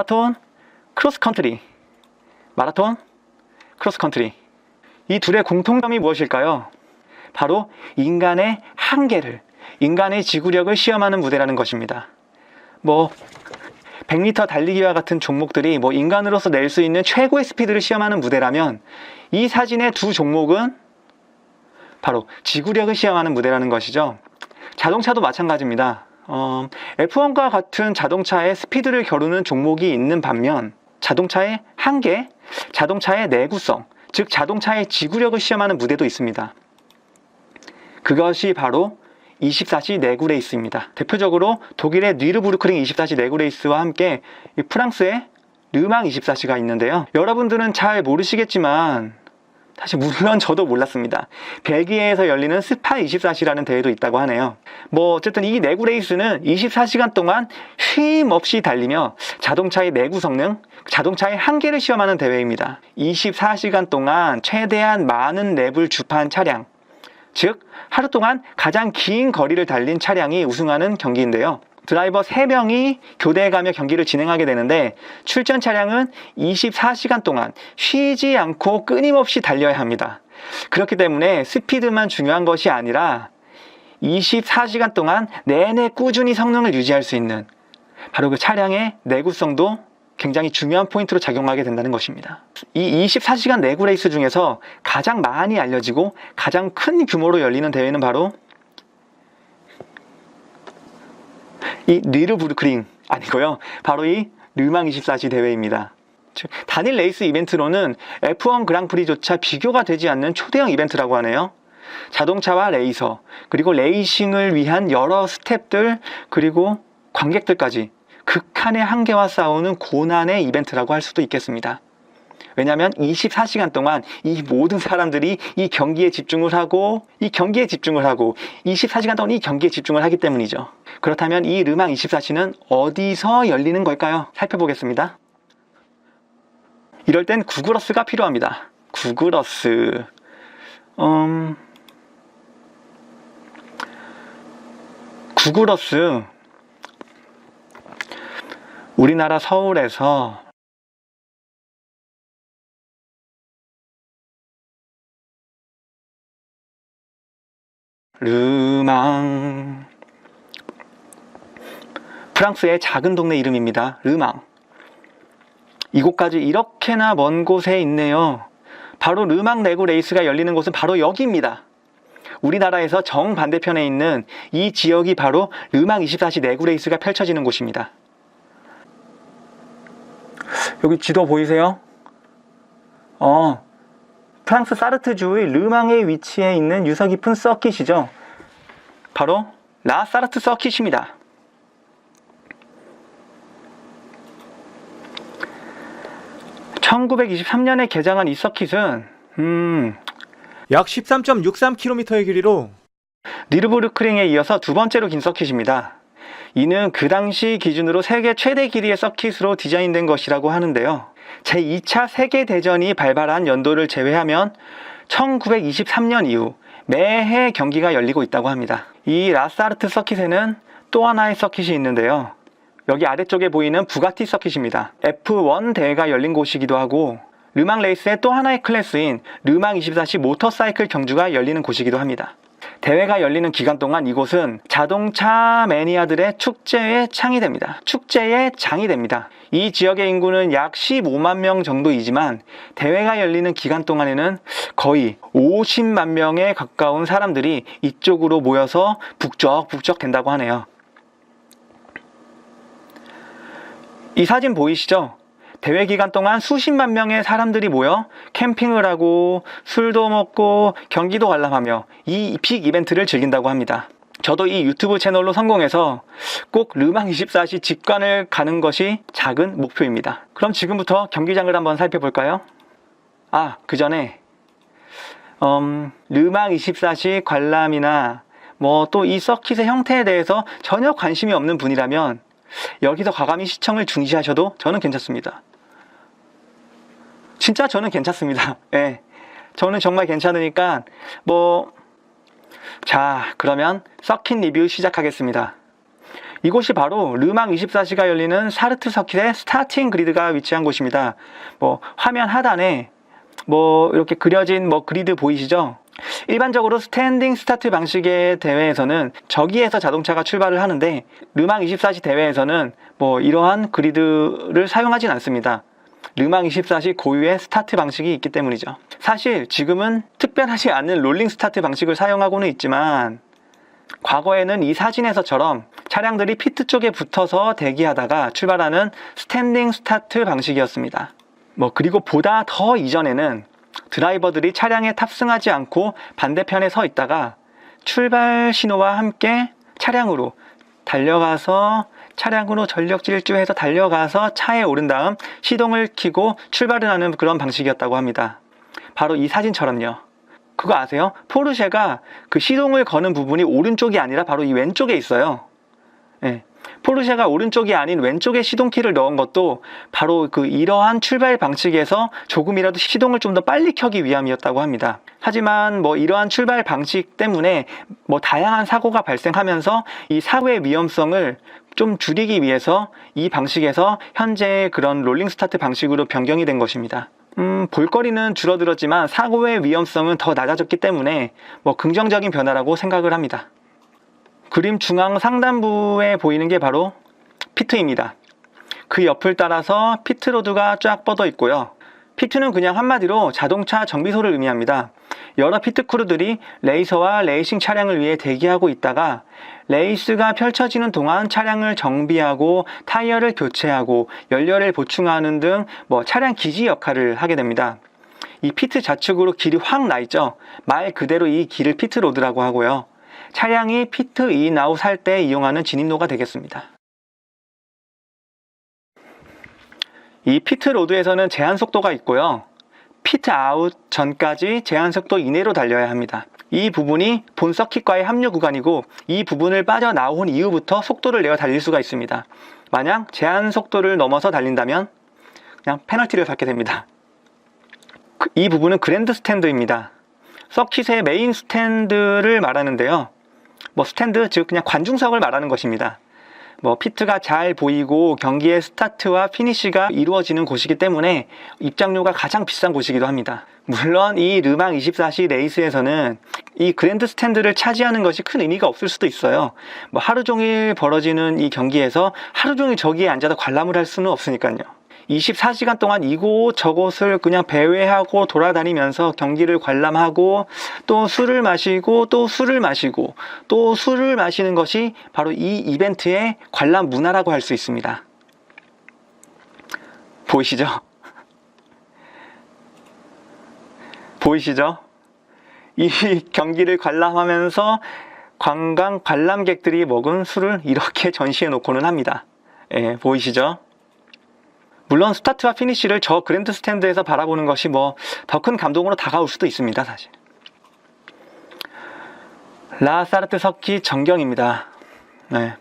마라톤, 크로스컨트리. 마라톤, 크로스컨트리. 이 둘의 공통점이 무엇일까요? 바로 인간의 한계를, 인간의 지구력을 시험하는 무대라는 것입니다. 100m 달리기와 같은 종목들이 인간으로서 낼 수 있는 최고의 스피드를 시험하는 무대라면, 이 사진의 두 종목은 바로 지구력을 시험하는 무대라는 것이죠. 자동차도 마찬가지입니다. F1과 같은 자동차의 스피드를 겨루는 종목이 있는 반면, 자동차의 한계, 자동차의 내구성, 즉 자동차의 지구력을 시험하는 무대도 있습니다. 그것이 바로 24시 내구 레이스입니다. 대표적으로 독일의 뉘르부르크링 24시 내구 레이스와 함께 프랑스의 르망 24시가 있는데요. 여러분들은 잘 모르시겠지만, 사실 물론 저도 몰랐습니다. 벨기에에서 열리는 스파 24시라는 대회도 있다고 하네요. 어쨌든 이 내구 레이스는 24시간 동안 쉼 없이 달리며 자동차의 내구 성능, 자동차의 한계를 시험하는 대회입니다. 24시간 동안 최대한 많은 랩을 주파한 차량, 즉 하루 동안 가장 긴 거리를 달린 차량이 우승하는 경기인데요. 드라이버 3명이 교대해가며 경기를 진행하게 되는데, 출전 차량은 24시간 동안 쉬지 않고 끊임없이 달려야 합니다. 그렇기 때문에 스피드만 중요한 것이 아니라 24시간 동안 내내 꾸준히 성능을 유지할 수 있는, 바로 그 차량의 내구성도 굉장히 중요한 포인트로 작용하게 된다는 것입니다. 이 24시간 내구 레이스 중에서 가장 많이 알려지고 가장 큰 규모로 열리는 대회는 바로 이 뉘르부르크링 아니고요, 바로 이 르망 24시 대회입니다. 단일 레이스 이벤트로는 F1 그랑프리조차 비교가 되지 않는 초대형 이벤트라고 하네요. 자동차와 레이서, 그리고 레이싱을 위한 여러 스텝들, 그리고 관객들까지 극한의 한계와 싸우는 고난의 이벤트라고 할 수도 있겠습니다. 왜냐하면 24시간 동안 이 모든 사람들이 이 경기에 집중을 하고 24시간 동안 이 경기에 집중을 하기 때문이죠. 그렇다면 이 르망 24시는 어디서 열리는 걸까요? 살펴보겠습니다. 이럴 땐 구글어스가 필요합니다. 구글어스. 구글어스. 우리나라 서울에서 르망, 프랑스의 작은 동네 이름입니다. 르망. 이곳까지 이렇게나 먼 곳에 있네요. 바로 르망 내구 레이스가 열리는 곳은 바로 여기입니다. 우리나라에서 정반대편에 있는 이 지역이 바로 르망 24시 내구 레이스가 펼쳐지는 곳입니다. 여기 지도 보이세요? 프랑스 사르트주의 르망의 위치해 있는 유서 깊은 서킷이죠. 바로 라 사르트 서킷입니다. (1923년에) 개장한 이 서킷은 약 13.63km의 길이로 뉘르부르크링에 이어서 두 번째로 긴 서킷입니다. 이는 그 당시 기준으로 세계 최대 길이의 서킷으로 디자인된 것이라고 하는데요. 제2차 세계대전이 발발한 연도를 제외하면 1923년 이후 매해 경기가 열리고 있다고 합니다. 이 라사르트 서킷에는 또 하나의 서킷이 있는데요. 여기 아래쪽에 보이는 부가티 서킷입니다. F1 대회가 열린 곳이기도 하고, 르망 레이스의 또 하나의 클래스인 르망 24시 모터사이클 경주가 열리는 곳이기도 합니다. 대회가 열리는 기간 동안 이곳은 자동차 매니아들의 축제의 창이 됩니다. 축제의 장이 됩니다. 이 지역의 인구는 약 15만 명 정도이지만 대회가 열리는 기간 동안에는 거의 50만 명에 가까운 사람들이 이쪽으로 모여서 북적북적 된다고 하네요. 이 사진 보이시죠? 대회 기간 동안 수십만 명의 사람들이 모여 캠핑을 하고 술도 먹고 경기도 관람하며 이 빅 이벤트를 즐긴다고 합니다. 저도 이 유튜브 채널로 성공해서 꼭 르망 24시 직관을 가는 것이 작은 목표입니다. 그럼 지금부터 경기장을 한번 살펴볼까요? 그 전에 르망 24시 관람이나 또 이 서킷의 형태에 대해서 전혀 관심이 없는 분이라면 여기서 과감히 시청을 중지하셔도 저는 괜찮습니다. 진짜 저는 괜찮습니다. 예. 저는 정말 괜찮으니까 자, 그러면 서킷 리뷰 시작하겠습니다. 이곳이 바로 르망 24시가 열리는 사르트 서킷의 스타팅 그리드가 위치한 곳입니다. 화면 하단에 이렇게 그려진 그리드 보이시죠? 일반적으로 스탠딩 스타트 방식의 대회에서는 저기에서 자동차가 출발을 하는데 르망 24시 대회에서는 이러한 그리드를 사용하진 않습니다. 르망 24시 고유의 스타트 방식이 있기 때문이죠. 사실 지금은 특별하지 않은 롤링 스타트 방식을 사용하고는 있지만 과거에는 이 사진에서처럼 차량들이 피트 쪽에 붙어서 대기하다가 출발하는 스탠딩 스타트 방식이었습니다. 그리고 보다 더 이전에는 드라이버들이 차량에 탑승하지 않고 반대편에 서 있다가 출발 신호와 함께 차량으로 전력 질주해서 달려가서 차에 오른 다음 시동을 켜고 출발을 하는 그런 방식이었다고 합니다. 바로 이 사진처럼요. 그거 아세요? 포르쉐가 그 시동을 거는 부분이 오른쪽이 아니라 바로 이 왼쪽에 있어요. 네. 포르쉐가 오른쪽이 아닌 왼쪽에 시동키를 넣은 것도 바로 이러한 출발 방식에서 조금이라도 시동을 좀 더 빨리 켜기 위함이었다고 합니다. 하지만 이러한 출발 방식 때문에 다양한 사고가 발생하면서 이 사고의 위험성을 좀 줄이기 위해서 이 방식에서 현재 그런 롤링 스타트 방식으로 변경이 된 것입니다. 볼거리는 줄어들었지만 사고의 위험성은 더 낮아졌기 때문에 긍정적인 변화라고 생각을 합니다. 그림 중앙 상단부에 보이는 게 바로 피트입니다. 그 옆을 따라서 피트로드가 쫙 뻗어 있고요. 피트는 그냥 한마디로 자동차 정비소를 의미합니다. 여러 피트 크루들이 레이서와 레이싱 차량을 위해 대기하고 있다가 레이스가 펼쳐지는 동안 차량을 정비하고 타이어를 교체하고 연료를 보충하는 등 차량 기지 역할을 하게 됩니다. 이 피트 좌측으로 길이 확 나 있죠. 말 그대로 이 길을 피트로드라고 하고요. 차량이 피트 인 아웃 할 때 이용하는 진입로가 되겠습니다. 이 피트로드에서는 제한 속도가 있고요. 피트 아웃 전까지 제한 속도 이내로 달려야 합니다. 이 부분이 본 서킷과의 합류 구간이고 이 부분을 빠져나온 이후부터 속도를 내어 달릴 수가 있습니다. 만약 제한 속도를 넘어서 달린다면 그냥 페널티를 받게 됩니다. 이 부분은 그랜드 스탠드입니다. 서킷의 메인 스탠드를 말하는데요. 스탠드, 즉 그냥 관중석을 말하는 것입니다. 피트가 잘 보이고 경기의 스타트와 피니시가 이루어지는 곳이기 때문에 입장료가 가장 비싼 곳이기도 합니다. 물론 이 르망 24시 레이스에서는 이 그랜드 스탠드를 차지하는 것이 큰 의미가 없을 수도 있어요. 하루 종일 벌어지는 이 경기에서 하루 종일 저기에 앉아서 관람을 할 수는 없으니까요. 24시간 동안 이곳 저곳을 그냥 배회하고 돌아다니면서 경기를 관람하고 또 술을 마시고 또 술을 마시고 또 술을 마시는 것이 바로 이 이벤트의 관람 문화라고 할 수 있습니다. 보이시죠? 보이시죠? 이 경기를 관람하면서 관람객들이 먹은 술을 이렇게 전시해 놓고는 합니다. 보이시죠? 물론 스타트와 피니쉬를 저 그랜드 스탠드에서 바라보는 것이 더 큰 감동으로 다가올 수도 있습니다, 사실. 라사르트 서킷 전경입니다. 네.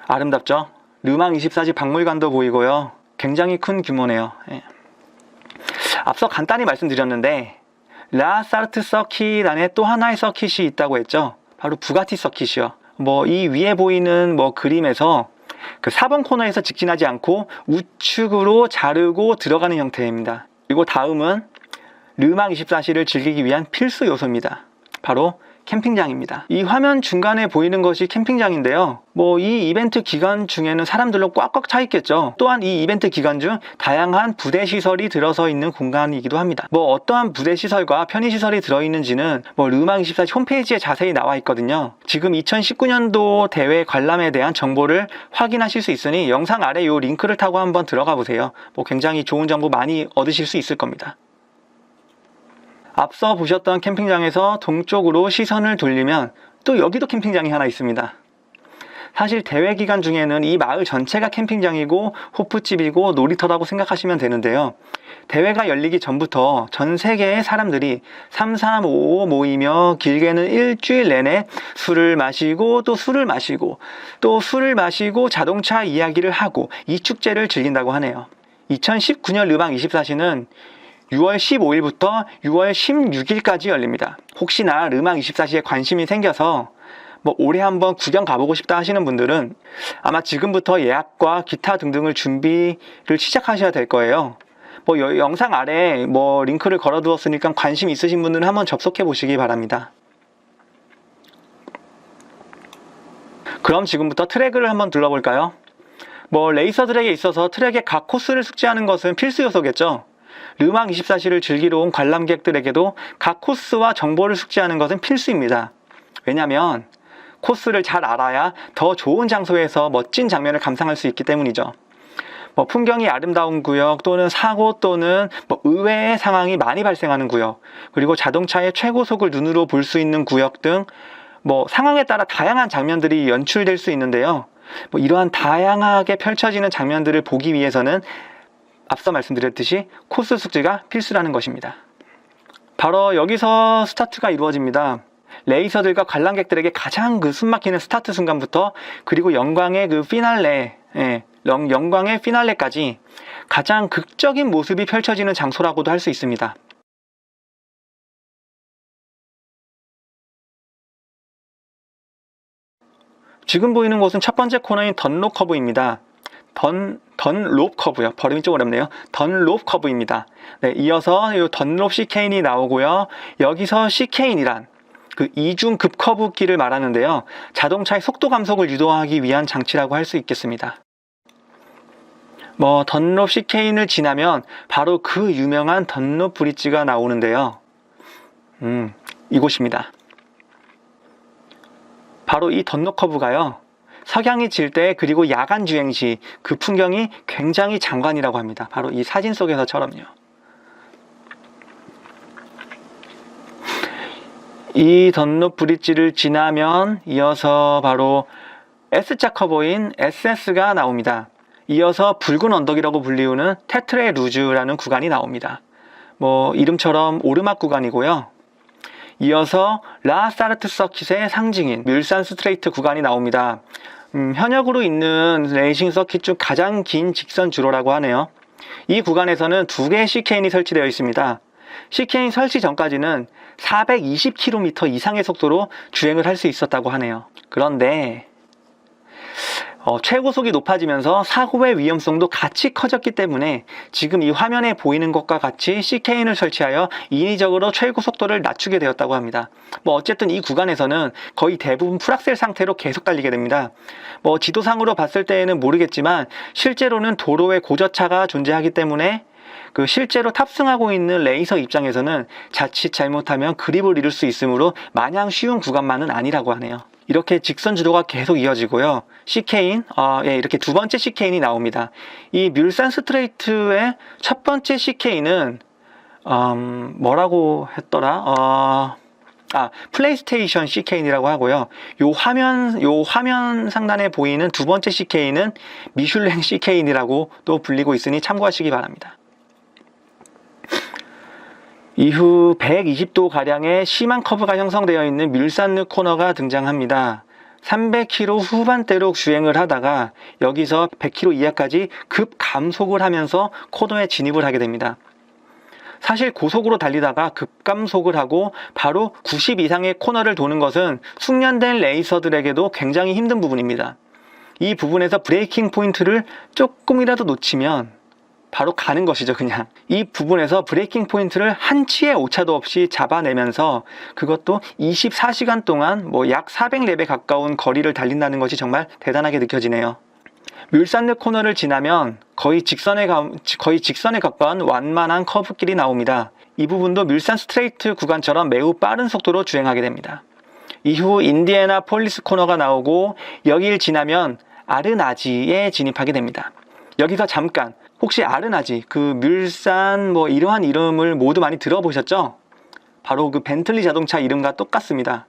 아름답죠? 르망 24시 박물관도 보이고요. 굉장히 큰 규모네요. 네. 앞서 간단히 말씀드렸는데 라사르트 서킷 안에 또 하나의 서킷이 있다고 했죠. 바로 부가티 서킷이요. 이 위에 보이는 그림에서 그 4번 코너에서 직진하지 않고 우측으로 자르고 들어가는 형태입니다. 그리고 다음은 르망 24시를 즐기기 위한 필수 요소입니다. 바로 캠핑장입니다. 이 화면 중간에 보이는 것이 캠핑장인데요. 이 이벤트 기간 중에는 사람들로 꽉꽉 차 있겠죠. 또한 이 이벤트 기간 중 다양한 부대 시설이 들어서 있는 공간이기도 합니다. 어떠한 부대 시설과 편의 시설이 들어있는지는 르망 24시 홈페이지에 자세히 나와 있거든요. 지금 2019년도 대회 관람에 대한 정보를 확인하실 수 있으니 영상 아래 이 링크를 타고 한번 들어가 보세요. 굉장히 좋은 정보 많이 얻으실 수 있을 겁니다. 앞서 보셨던 캠핑장에서 동쪽으로 시선을 돌리면 또 여기도 캠핑장이 하나 있습니다. 사실 대회 기간 중에는 이 마을 전체가 캠핑장이고 호프집이고 놀이터라고 생각하시면 되는데요. 대회가 열리기 전부터 전 세계의 사람들이 3355 모이며 길게는 일주일 내내 술을 마시고 또 술을 마시고 또 술을 마시고 자동차 이야기를 하고 이 축제를 즐긴다고 하네요. 2019년 르망 24시는 6월 15일부터 6월 16일까지 열립니다. 혹시나 르망 24시에 관심이 생겨서 뭐 올해 한번 구경 가보고 싶다 하시는 분들은 아마 지금부터 예약과 기타 등등을 준비를 시작하셔야 될 거예요. 뭐 영상 아래 뭐 링크를 걸어 두었으니까 관심 있으신 분들은 한번 접속해 보시기 바랍니다. 그럼 지금부터 트랙을 한번 둘러볼까요? 뭐 레이서들에게 있어서 트랙의 각 코스를 숙지하는 것은 필수 요소겠죠. 르망 24시를 즐기러 온 관람객들에게도 각 코스와 정보를 숙지하는 것은 필수입니다. 왜냐하면 코스를 잘 알아야 더 좋은 장소에서 멋진 장면을 감상할 수 있기 때문이죠. 뭐 풍경이 아름다운 구역 또는 사고 또는 뭐 의외의 상황이 많이 발생하는 구역, 그리고 자동차의 최고속을 눈으로 볼 수 있는 구역 등 뭐 상황에 따라 다양한 장면들이 연출될 수 있는데요. 뭐 이러한 다양하게 펼쳐지는 장면들을 보기 위해서는 앞서 말씀드렸듯이 코스 숙지가 필수라는 것입니다. 바로 여기서 스타트가 이루어집니다. 레이서들과 관람객들에게 가장 숨막히는 스타트 순간부터 그리고 영광의 피날레, 영광의 피날레까지 가장 극적인 모습이 펼쳐지는 장소라고도 할 수 있습니다. 지금 보이는 곳은 첫 번째 코너인 던롭 커브입니다. 던롭 커브요. 발음이 좀 어렵네요. 던롭 커브입니다. 네, 이어서 이 던롭 시케인이 나오고요. 여기서 시케인이란 그 이중 급커브기를 말하는데요. 자동차의 속도 감속을 유도하기 위한 장치라고 할 수 있겠습니다. 뭐 던롭 시케인을 지나면 바로 그 유명한 던롭 브릿지가 나오는데요. 이곳입니다. 바로 이 던롭 커브가요. 석양이 질 때 그리고 야간 주행 시 그 풍경이 굉장히 장관이라고 합니다. 바로 이 사진 속에서처럼요. 이 던롭 브릿지를 지나면 이어서 바로 S자 커브인 SS가 나옵니다. 이어서 붉은 언덕이라고 불리우는 테트레 루즈라는 구간이 나옵니다. 뭐 이름처럼 오르막 구간이고요. 이어서 라사르트 서킷의 상징인 뮬산 스트레이트 구간이 나옵니다. 현역으로 있는 레이싱 서킷 중 가장 긴 직선 주로라고 하네요. 이 구간에서는 두 개의 시케인이 설치되어 있습니다. 시케인 설치 전까지는 420km 이상의 속도로 주행을 할 수 있었다고 하네요. 그런데 최고속이 높아지면서 사고의 위험성도 같이 커졌기 때문에 지금 이 화면에 보이는 것과 같이 시케인을 설치하여 인위적으로 최고속도를 낮추게 되었다고 합니다. 뭐 어쨌든 이 구간에서는 거의 대부분 풀악셀 상태로 계속 달리게 됩니다. 뭐 지도상으로 봤을 때에는 모르겠지만 실제로는 도로에 고저차가 존재하기 때문에 그 실제로 탑승하고 있는 레이서 입장에서는 자칫 잘못하면 그립을 잃을 수 있으므로 마냥 쉬운 구간만은 아니라고 하네요. 이렇게 직선 주도가 계속 이어지고요. 시케인, 이렇게 두 번째 시케인이 나옵니다. 이 뮬산 스트레이트의 첫 번째 시케인은 뭐라고 했더라? 플레이스테이션 시케인이라고 하고요. 요 화면 상단에 보이는 두 번째 시케인은 미슐랭 시케인이라고 또 불리고 있으니 참고하시기 바랍니다. 이후 120도 가량의 심한 커브가 형성되어 있는 뮬산르 코너가 등장합니다. 300km 후반대로 주행을 하다가 여기서 100km 이하까지 급 감속을 하면서 코너에 진입을 하게 됩니다. 사실 고속으로 달리다가 급감속을 하고 바로 90 이상의 코너를 도는 것은 숙련된 레이서들에게도 굉장히 힘든 부분입니다. 이 부분에서 브레이킹 포인트를 조금이라도 놓치면 바로 가는 것이죠. 그냥 이 부분에서 브레이킹 포인트를 한 치의 오차도 없이 잡아내면서 그것도 24시간 동안 뭐 약 400랩에 가까운 거리를 달린다는 것이 정말 대단하게 느껴지네요. 뮬산르 코너를 지나면 거의 직선에 가까운 완만한 커브길이 나옵니다. 이 부분도 뮬산 스트레이트 구간처럼 매우 빠른 속도로 주행하게 됩니다. 이후 인디애나 폴리스 코너가 나오고 여기를 지나면 아르나지에 진입하게 됩니다. 여기서 잠깐, 혹시 아르나지, 그 뮬산 뭐 이러한 이름을 모두 많이 들어보셨죠? 바로 그 벤틀리 자동차 이름과 똑같습니다.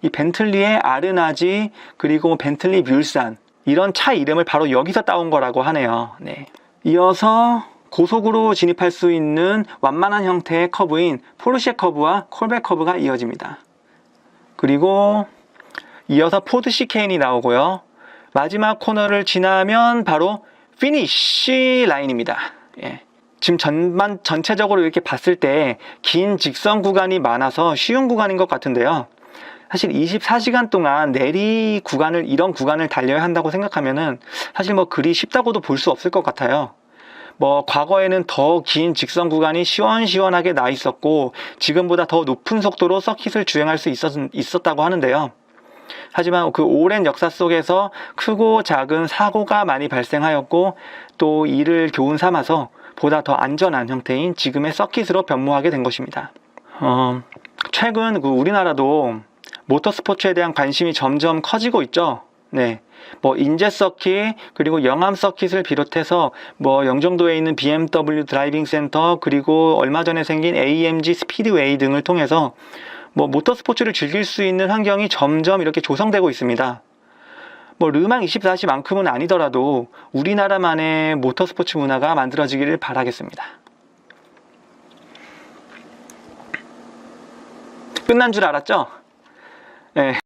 이 벤틀리의 아르나지 그리고 벤틀리 뮬산 이런 차 이름을 바로 여기서 따온 거라고 하네요. 네. 이어서 고속으로 진입할 수 있는 완만한 형태의 커브인 포르쉐 커브와 콜백 커브가 이어집니다. 그리고 이어서 포드 시케인이 나오고요. 마지막 코너를 지나면 바로 피니쉬 라인입니다. 예. 지금 전체적으로 이렇게 봤을 때 긴 직선 구간이 많아서 쉬운 구간인 것 같은데요. 사실 24시간 동안 내리 구간을, 이런 구간을 달려야 한다고 생각하면은 사실 뭐 그리 쉽다고도 볼 수 없을 것 같아요. 뭐 과거에는 더 긴 직선 구간이 시원시원하게 나 있었고 지금보다 더 높은 속도로 서킷을 주행할 수 있었다고 하는데요. 하지만 그 오랜 역사 속에서 크고 작은 사고가 많이 발생하였고 또 이를 교훈 삼아서 보다 더 안전한 형태인 지금의 서킷으로 변모하게 된 것입니다. 최근 그 우리나라도 모터스포츠에 대한 관심이 점점 커지고 있죠. 네. 뭐 인제 서킷 그리고 영암 서킷을 비롯해서 뭐 영종도에 있는 BMW 드라이빙 센터 그리고 얼마 전에 생긴 AMG 스피드웨이 등을 통해서 뭐 모터스포츠를 즐길 수 있는 환경이 점점 이렇게 조성되고 있습니다. 뭐 르망 24시만큼은 아니더라도 우리나라만의 모터스포츠 문화가 만들어지기를 바라겠습니다. 끝난 줄 알았죠? 네.